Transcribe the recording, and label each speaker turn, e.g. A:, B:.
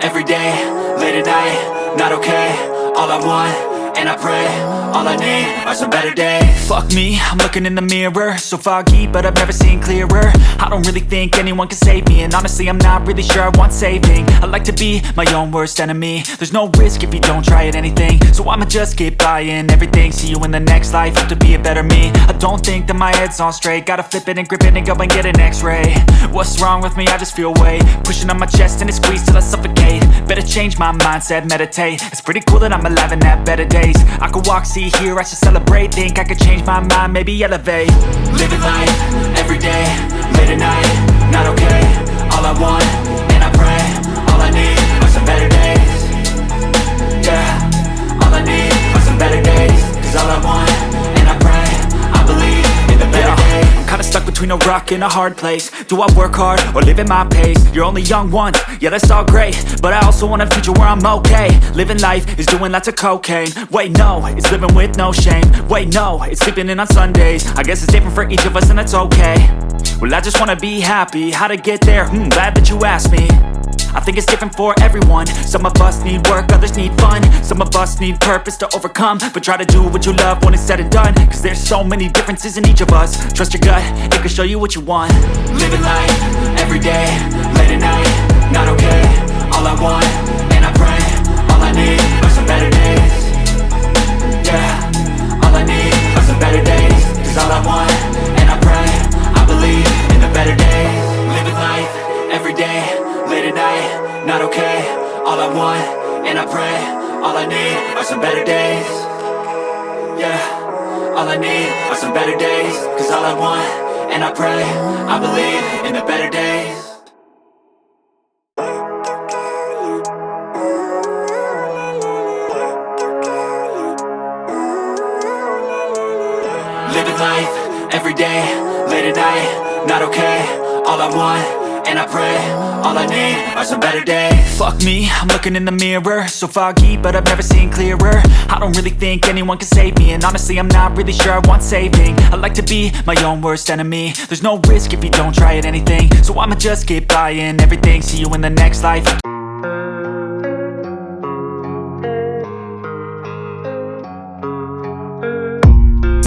A: every day, late at night, not okay. All I want, and I pray, all I need are some better days. Fuck me, I'm looking in the mirror, so foggy, but I've never seen clearer. I don't really think anyone can save me, and honestly I'm not really sure I want saving. I like to be my own worst enemy. There's no risk if you don't try at anything, so I'ma just keep buying everything. See you in the next life, hope to be a better me. I don't think that my head's on straight, gotta flip it and grip it and go and get an x-ray. What's wrong with me? I just feel weight pushing on my chest and it squeezes till I suffocate. Better change my mindset, meditate. It's pretty cool that I'm alive and have better days. I could walk, see, hear, I should celebrate. Think I could change my mind, maybe elevate. Living life, every day, late at night, not okay. All I want, and I pray, all I need are some better days. Yeah, all I need are some better days. Cause all I want, and I pray, I believe in the better days. I'm kinda stuck between a rock and a hard place. Do I work hard, or live at my pace? You're only young once, yeah that's all great, but I also want a future where I'm okay. Living life is doing lots of cocaine. Wait no, it's living with no shame. Wait no, it's sleeping in on Sundays. I guess it's different for each of us and that's okay. Well I just wanna be happy, how to get there? Glad that you asked me. I think it's different for everyone. Some of us need work, others need fun. Some of us need purpose to overcome. But try to do what you love when it's said and done. Cause there's so many differences in each of us. Trust your gut, it can show you what you want. Living life, every day, late at night, not okay. All I want, and I pray, all I need are some better days. Yeah, all I need are some better days. Cause all I want, and I pray, I believe in the better days. Living life, every day, late at night, not okay. All I want, and I pray, all I need are some better days. Yeah, all I need are some better days. Cause all I want, and I pray, I believe in the better days. Living life, every day, late at night, not okay. All I want, and I pray, all I need are some better days. Fuck me, I'm looking in the mirror, so foggy, but I've never seen clearer. I don't really think anyone can save me, and honestly I'm not really sure I want saving. I like to be my own worst enemy. There's no risk if you don't try at anything, so I'ma just keep buying everything. See you in the next life.